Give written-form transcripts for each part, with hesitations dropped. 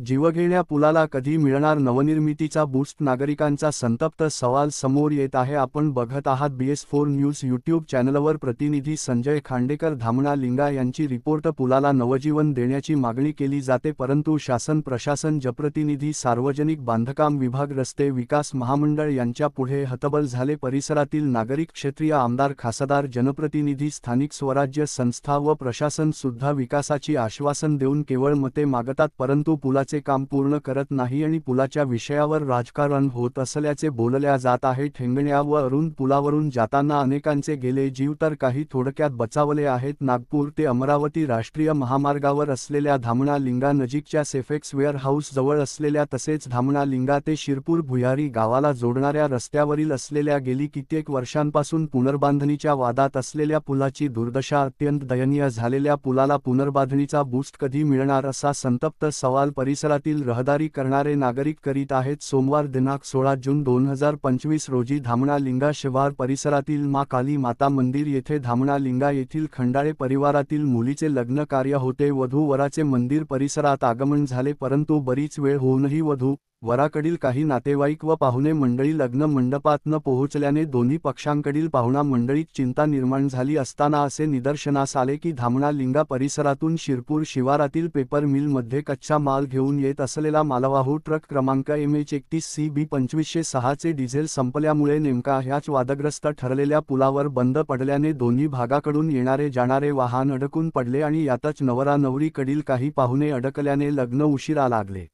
जीवघेण्या पुलाला कधी मिळणार नवनिर्मितीचा बूस्ट? नागरिकांचा संतप्त सवाल समोर येत आहे। आपण बघत आहात BS4 न्यूज यूट्यूब चॅनलवर। प्रतिनिधी संजय खांडेकर। धामणा लिंगा यांची रिपोर्ट। पुलाला नवजीवन देण्याची मागणी केली जाते, परंतु शासन प्रशासन जनप्रतिनिधी सार्वजनिक बांधकाम विभाग रस्ते विकास महामंडळ यांच्या पुढे हतबल झाले। परिसरातील नागरिक, क्षेत्रीय आमदार, खासदार, जनप्रतिनिधी, स्थानिक स्वराज्य संस्था व प्रशासन सुद्धा विकासाची आश्वासन देऊन केवळ मते मागतात, परंतु पुलाचे काम पूर्ण करत नाही आणि पुलाच्या विषयावर राजकारण होत असल्याचे बोलल्या जात आहे। ठेंगण्या व अरुंद पुलावरून जाताना अनेकांचे गेले जीव तर काही थोडक्यात बचावले आहेत। नागपूर ते अमरावती राष्ट्रीय महामार्गावर असलेल्या धामणा लिंगा नजीकच्या सेफेक्स वेअरहाऊस जवळ असलेल्या तसेच धामणा लिंगा ते शिरपूर भुयारी गावाला जोडणाऱ्या रस्त्यावरील असलेल्या गेली कित्येक वर्षांपासून पुनर्बांधणीच्या वादात असलेल्या पुलाची दुर्दशा, अत्यंत दयनीय झालेल्या पुलाला पुनर्बांधणीचा बूस्ट कधी मिळणार असा संतप्त सवाल परिसरातील रहदारी करणारे नागरिक करीत आहेत। सोमवार दिनांक 16 जून 2025 रोजी धामणा लिंगा शिवार परिसरातील मा काली माता मंदिर येथे धामणा लिंगा येथील खंडाळे परिवारातील मुलीचे लग्न कार्य होते। वधू वराचे मंदिर परिसरात आगमन झाले, परंतु बरीच वेळ होऊनही वधू वराकडील काही नातेवाईक व पाहुणे मंडळी लग्न मंडपात न पोहोचल्याने दोन्ही पक्षांकडील पाहुणा मंडळीत चिंता निर्माण झाली असताना असे निदर्शनास आले की धामणा लिंगा परिसरातून शिरपूर शिवारातील पेपर मिलमध्ये कच्चा माल घेऊन येत असलेला मालवाहू ट्रक क्रमांक MH31CB 2506 चे डिझेल संपल्यामुळे नेमका ह्याच वादग्रस्त ठरलेल्या पुलावर बंद पडल्याने दोन्ही भागाकडून येणारे जाणारे वाहन अडकून पडले आणि यातच नवरा नवरीकडील काही पाहुणे अडकल्याने लग्न उशिरा लागले।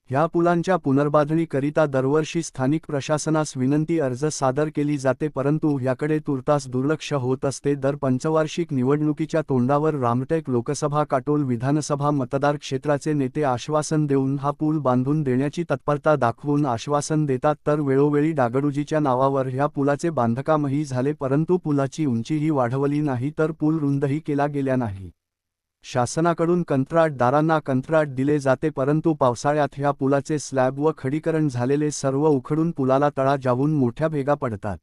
ह्या पुलांच्या पुनर्बांधणीकरिता दरवर्षी स्थानिक प्रशासनास विनंती अर्ज सादर केली जाते, परंतु याकडे तुर्तास दुर्लक्ष होत असते। दर पंचवार्षिक निवडणुकीच्या तोंडावर रामटेक लोकसभा, काटोल विधानसभा मतदार क्षेत्राचे नेते आश्वासन देऊन हा पूल बांधून देण्याची तत्परता दाखवून आश्वासन देतात, तर वेळोवेळी डागडुजीच्या नावावर ह्या पुलाचे बांधकामही झाले, परंतु पुलाची उंचीही वाढवली नाही तर पूल रुंदही केला गेला नाही। शासनाकडून कंत्राटदारांना कंत्राट दिले जाते, परंतु पावसाळ्यात ह्या पुलाचे स्लॅब व खडीकरण झालेले सर्व उखडून पुलाला तडा जाऊन मोठ्या भेगा पडतात।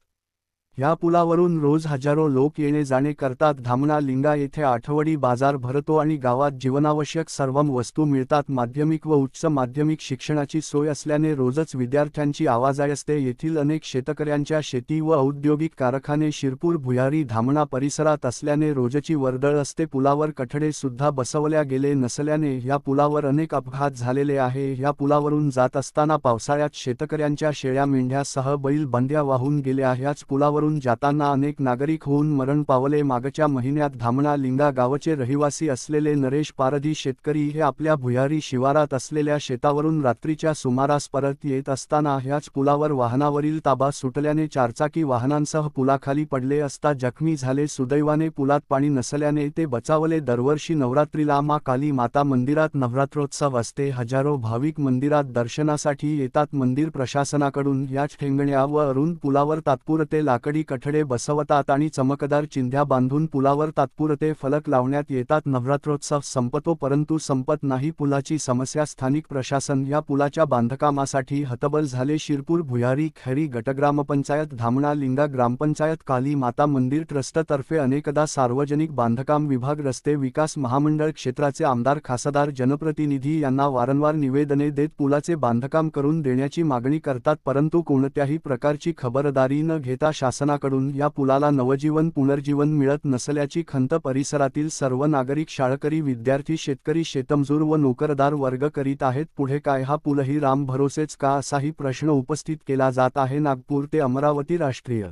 ह्या पुलावरून रोज हजारो लोक येणे जाणे करतात। धामणा लिंगा येथे आठवडी बाजार भरतो आणि गावात जीवनावश्यक सर्व वस्तू मिळतात। माध्यमिक व उच्च माध्यमिक शिक्षणाची सोय असल्याने रोजच विद्यार्थ्यांची आवाजाही असते। येथील अनेक शेतकऱ्यांच्या शेती व औद्योगिक कारखाने शिरपूर भुयारी धामणा परिसरात असल्याने रोजची वर्दळ असते। पुलावर कठडे सुद्धा बसवल्या गेले नसल्याने ह्या पुलावर अनेक अपघात झालेले आहे। ह्या पुलावरून जात असताना पावसाळ्यात शेतकऱ्यांच्या शेळ्या मेंढ्यासह बैल बंड्या वाहून गेल्या। ह्याच पुलावरून जाताना अनेक नागरिक होऊन मरण पावले। मागच्या महिन्यात धामणा लिंगा गावचे रहिवासी असलेले नरेश पारधी शेतकरी हे आपल्या भुयारी शिवारात असलेल्या शेतावरून रात्रीच्या सुमारास परत येत असताना ह्याच पुलावर वाहनावरील ताबा सुटल्याने चारचाकी वाहनांसह पुलाखाली पडले असता जखमी झाले। सुदैवाने पुलात पाणी नसल्याने ते बचावले। दरवर्षी नवरात्रीला मा काली माता मंदिरात नवरात्रोत्सव असते, हजारो भाविक मंदिरात दर्शनासाठी येतात। मंदिर प्रशासनाकडून याच ठेंगण्या व अरुंद पुलावर तात्पुरते लाकडी कठडे बसवतात आणि चमकदार चिंध्या बांधून पुलावर तात्पुरते फलक लावण्यात येतात। नवरात्रोत्सव संपतो परंतु संपत नाही पुलाची समस्या। स्थानिक प्रशासन या पुलाच्या बांधकामासाठी हतबल झाले। शिरपूर भुयारी खैरी गटग्रामपंचायत, धामणा लिंगा ग्रामपंचायत, काली माता मंदिर ट्रस्टतर्फे अनेकदा सार्वजनिक बांधकाम विभाग, रस्ते विकास महामंडळ, क्षेत्राचे आमदार, खासदार, जनप्रतिनिधी यांना वारंवार निवेदने देत पुलाचे बांधकाम करून देण्याची मागणी करतात, परंतु कोणत्याही प्रकारची खबरदारी न घेता शासनाकडून या पुलाला नवजीवन पुनर्जीवन मिळत नसल्याची खंत परिसरातील सर्व नागरिक, शाळकरी, विद्यार्थी, शेतकरी, शेतमजूर व नोकरदार वर्ग करीत आहेत। पुढे काय? हा पूलही राम भरोसेच का असाही प्रश्न उपस्थित केला जात आहे। नागपूर ते अमरावती राष्ट्रीय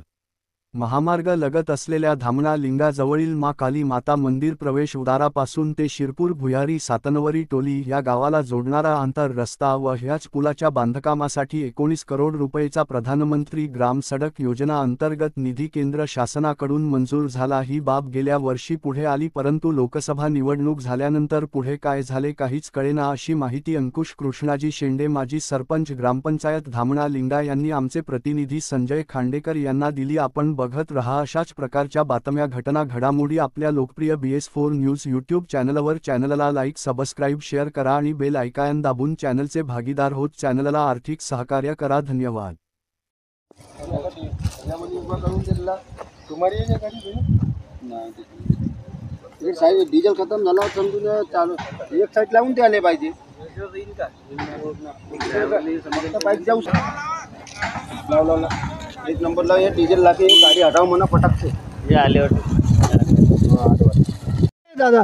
महामार्ग लगत असलेल्या धामणा लिंगा जवळील मा काली माता मंदिर प्रवेशद्वारापासून ते शिरपूर भुयारी सातनवरी टोली या गावाला जोडणारा आंतर रस्ता व ह्याच पुलाच्या बांधकामासाठी 19 करोड रुपयेचा प्रधानमंत्री ग्राम सडक योजना अंतर्गत निधी केंद्र शासनाकडून मंजूर झाला। ही बाब गेल्या वर्षी पुढे आली, परंतु लोकसभा निवडणूक झाल्यानंतर पुढे काय झाले काहीच कळेना, अशी माहिती अंकुश कृष्णाजी शेंडे, माजी सरपंच ग्रामपंचायत धामणा लिंगा यांनी आमचे प्रतिनिधी संजय खांडेकर यांना दिली। आपण बघत रहा अशाच प्रकारच्या बातम्या, घटना, घडामोडी आपल्या लोकप्रिय BS4 न्यूज यूट्यूब चॅनलवर। चॅनलला लाईक, सबस्क्राईब, शेअर करा आणि बेल आयकॉन दाबून चॅनलचे भागीदार होत चॅनलला आर्थिक सहकार्य करा। धन्यवाद। हे साहेब डिझेल खतम झाला समजून चालू एक साईड लावून द्यायला पाहिजे. फक्त बाईक जाऊ लाव एक नंबरला हे डिझेल लागते गाडी हटाव म्हणा पटाकते हे आले दादा.